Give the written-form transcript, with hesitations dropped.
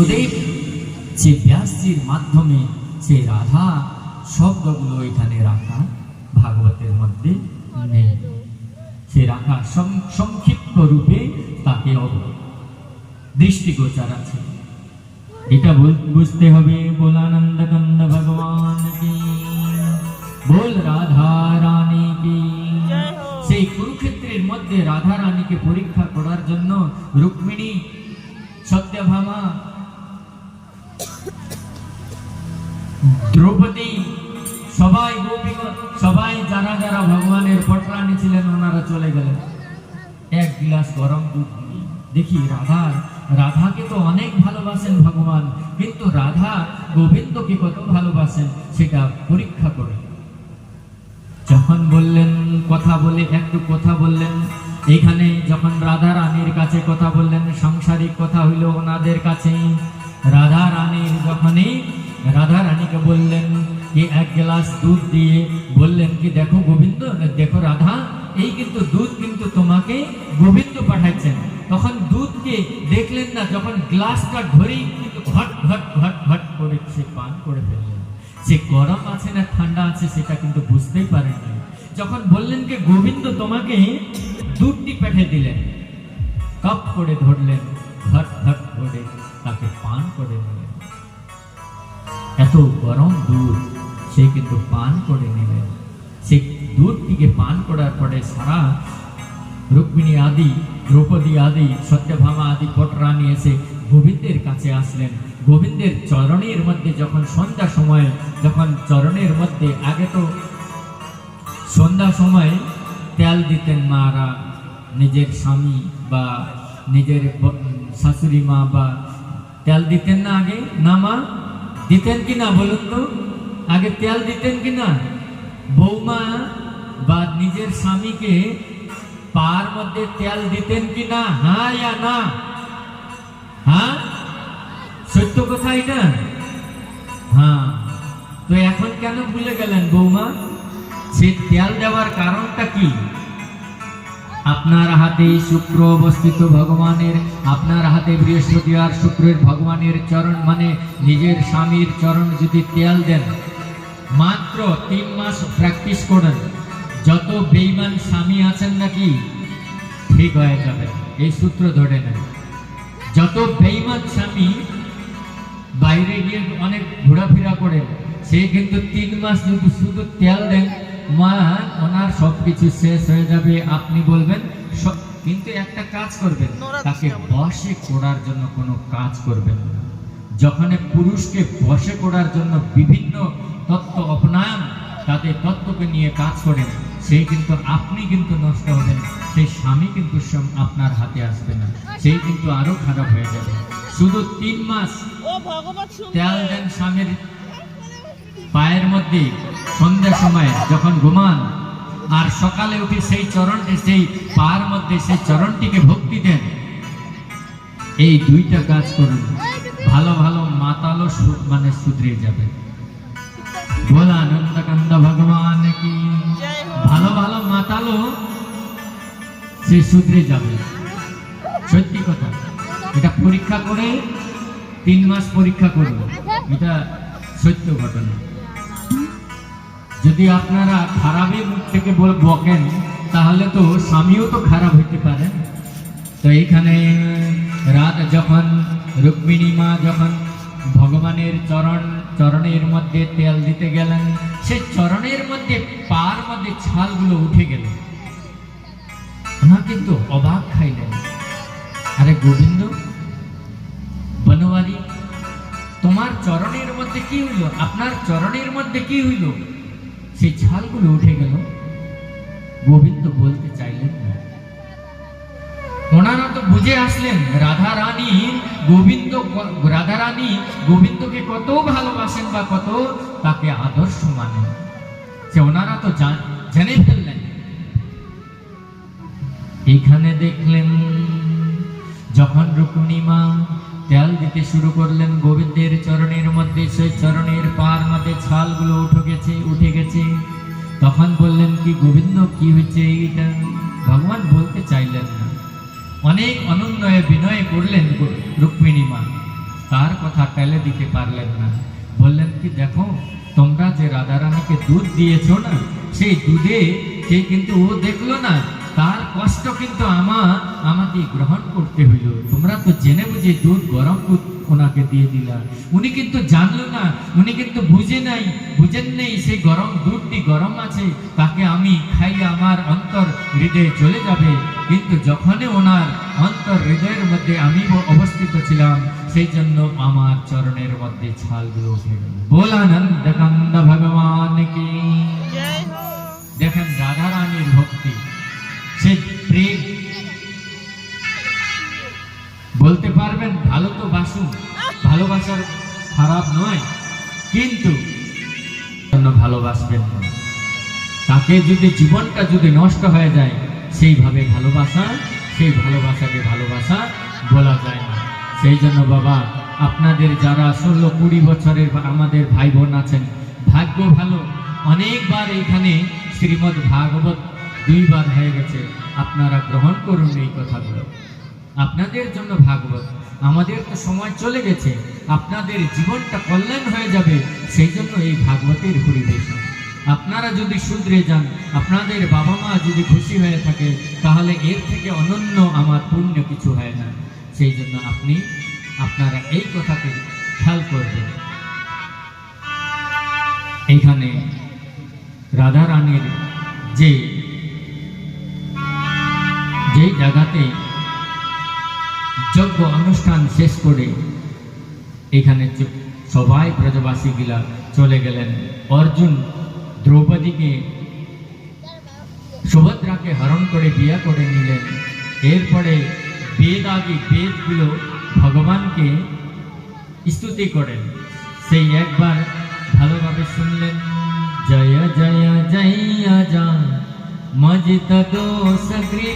সুখদেব যে ব্যাসজির মাধ্যমে সেই রাধা শব্দগুলো এখানে রাখা ভাগবতের মধ্যে নেই, সে রাখা সংক্ষিপ্ত রূপে তাকে দৃষ্টিগোচর আছে। এটা বুঝতে হবে। বোলানন্দ কন্দ ভগবান কি, বল রাধা রানী কি। সেই কুরুক্ষেত্রের মধ্যে রাধা রানীকে পরীক্ষা করার জন্য রুক্মিণী, সত্যভামা, দ্রৌপদী, সবাই গোপীগণ, সবাই যারা যারা ভগবানের পটরানী ছিলেন ওনারা চলে গেলেন এক গ্লাস গরম দুধ। দেখি রাধাকে তো অনেক ভালোবাসেন ভগবান, কিন্তু রাধা গোবিন্দকে কত ভালোবাসেন সেটা পরীক্ষা করে যখন বললেন, কথা বলে একটু কথা বললেন, এখানে যখন রাধা রানীর কাছে কথা বললেন, সাংসারিক কথা হইল ওনাদের কাছে। রাধা রানীর যখনই রাধা রানীকে বললেন কি এক গ্লাস দুধ দিয়ে বললেন কি দেখো গোবিন্দ, দেখো রাধা, এই কিন্তু দুধ কিন্তু তোমাকে গোবিন্দ পাঠাচ্ছেন। তখন দুধকে দেখলেন না, যখন গ্লাসটা ধরেই কিন্তু ঘট ঘট ঘট ঘট করে সে পান করে ফেললেন। সে গরম আছে না ঠান্ডা আছে সেটা কিন্তু বুঝতেই পারেননি। যখন বললেন কি গোবিন্দ তোমাকে দুধটি পাঠিয়ে দিলেন, কাপ করে ধরলেন, ঘট ঘট করে তাকে পান করে নিলেন। এত গরম দুধ সে কিন্তু পান করে নিলেন। সে দুধটিকে পান করার পরে সারা রুক্মিণী আদি, দ্রৌপদী আদি, সত্যভামা আদি পটরানী এসে গোবিন্দের কাছে আসলেন। গোবিন্দের চরণের মধ্যে যখন সন্ধ্যা সময়, যখন চরণের মধ্যে, আগে তো সন্ধ্যা সময় তেল দিতেন মারা, নিজের স্বামী বা নিজের শাশুড়ি মা বা তেল দিতেন না আগে, না মা দিতেন কিনা বলুন তো, আগে তেল দিতেন কিনা? বৌমা বা নিজের স্বামীকে পার মধ্যে তেল দিতেন কিনা? হ্যাঁ या না? হ্যাঁ, সত্য কথা এটা। হ্যাঁ, তো এখন কেন ভুলে গেলেন বৌমা? সে তেল দেওয়ার কারণটা কি? আপনার হাতে শুক্র অবস্থিত ভগবানের, আপনার হাতে বৃহস্পতি আর শুক্রের ভগবানের চরণ, মানে নিজের স্বামীর চরণ যদি তেল দেন, মাত্র 3 মাস প্র্যাকটিস করেন, যত বেঈমান স্বামী আছেন নাকি ঠিক হয়ে যাবে। এই সূত্র ধরে নেন। যত বেঈমান স্বামী বাইরে গিয়ে অনেক ঘোরাফেরা করেন, সে কিন্তু 3 মাস যদি শুধু তেল দেন, মা ওনার সবকিছু শেষ হয়ে যাবে। আপনি বলবেন, কিন্তু একটা কাজ করবেন, তাকে বশে করার জন্য কোনো কাজ করবেন না। যখন পুরুষকে বশে করার জন্য বিভিন্ন তত্ত্ব অপনায়ন, তাদের তত্ত্বকে নিয়ে কাজ করেন, সেই কিন্তু আপনি কিন্তু নষ্ট হবেন, সেই স্বামী কিন্তু আপনার হাতে আসবে না, সেই কিন্তু আরো খারাপ হয়ে যাবে। শুধু 3 মাস তেল দেন স্বামীর পায়ের মধ্যে সন্ধ্যার সময় যখন ঘুমান, আর সকালে উঠে সেই চরণটি, সেই পায়ের মধ্যে সেই চরণটিকে ভক্তি দেন। এই দুইটা কাজ করুন, ভালো ভালো মাতালো মানে শুধরে যাবে। বলা আনন্দ কান্দ ভগবান কি, ভালো ভালো মাতালো সে শুধরে যাবে। সত্যি কথা, এটা পরীক্ষা করে 3 মাস পরীক্ষা করব, এটা সত্য ঘটনা। যদি আপনারা খারাপের মুখ থেকে বকেন, তাহলে তো স্বামীও তো খারাপ হইতে পারে। তো এইখানে রাত যখন রুক্মিণী মা যখন ভগবানের চরণের মধ্যে তেল দিতে গেলেন, সেই চরণের মধ্যে পার মধ্যে ছালগুলো উঠে গেল। ওনা কিন্তু অবাক খাইলেন, আরে গোবিন্দ বনওয়ারি, তোমার চরণের মধ্যে কি হইল? আপনার চরণের মধ্যে কি হইল? সেই ছালগুলো উঠে গেল। গোবিন্দ বলতে চাইলেন না। ওনারা তো বুঝে আসলেন রাধা রানী গোবিন্দকে কত ভালোবাসেন বা কত তাকে আদর্শ মানেন, সে ওনারা তো জেনে ফেললেন। এখানে দেখলেন যখন রুক্মিণী মা তেল দিতে শুরু করলেন গোবিন্দের চরণের মধ্যে, সেই চরণের পার মধ্যে ছালগুলো উঠে গেছে। তখন বললেন কি গোবিন্দ কি হয়েছে এইটা? ভগবান বলতে চাইলেন না। অনেক অনুনয়ে বিনয় করলেন রুক্মিণী মা। তার কথা টেলে দিতে পারলেন না। বললেন কি, দেখো তোমরা যে রাধারানীকে দুধ দিয়েছো না, সেই দুধে কে কিন্তু ও দেখলো না, তার কষ্ট কিন্তু আমাকে গ্রহণ করতে হইল। তোমরা তো জেনে বুঝে দুধ, গরম দুধ ওনাকে দিয়ে দিলা। উনি কিন্তু জানলো না, উনি কিন্তু বুঝেন নেই সেই গরম দুধটি গরম আছে, তাকে আমি খাইলে আমার অন্তর হৃদয়ে চলে যাবে। কিন্তু যখনই ওনার অন্তর হৃদয়ের মধ্যে আমি অবস্থিত ছিলাম, সেই জন্য আমার চরণের মধ্যে ছালগুলো উঠে গেল। বোলানন্দ কান্দ ভগবান কি। দেখেন রাধা রানীর ভক্তি, সে প্রেম। বলতে পারবেন ভালো তো বাসুন, ভালোবাসার খারাপ নয়, কিন্তু ভালোবাসবেন না। তাকে যদি জীবনটা যদি নষ্ট হয়ে যায়, সেইভাবে সেই ভালোবাসাকে ভালোবাসা বলা যায় না। সেই জন্য বাবা, আপনাদের যারা 16-20 বছরের আমাদের ভাই বোন আছেন, ভাগ্য ভালো, অনেকবার এইখানে শ্রীমদ্ ভাগবত 2 বার হয়ে গেছে। আপনারা গ্রহণ করুন এই কথাগুলো, আপনাদের জন্য ভাগবত। আমাদের তো সময় চলে গেছে, আপনাদের জীবনটা কল্যাণ হয়ে যাবে, সেই জন্য এই ভাগবতের পরিবেশন। আপনারা যদি শুধরে যান, আপনাদের বাবা মা যদি খুশি হয়ে থাকে, তাহলে এর থেকে অনন্য আমার পুণ্য কিছু হয় না। সেই জন্য আপনারা এই কথাকে খেয়াল করবেন। এখানে রাধা রানীর যে জায়গাতে যজ্ঞ অনুষ্ঠান শেষ করে এখানে সবাই ব্রজবাসী গিলা চলে গেলেন। অর্জুন দ্রৌপদীকে, সুভদ্রাকে হরণ করে বিয়ে করে নিলেন। এরপরে বেদগুলো ভগবানকে স্তুতি করেন, সেই একবার ভালোভাবে শুনলেন। জয় জয় জয় জয় মজিত দোষ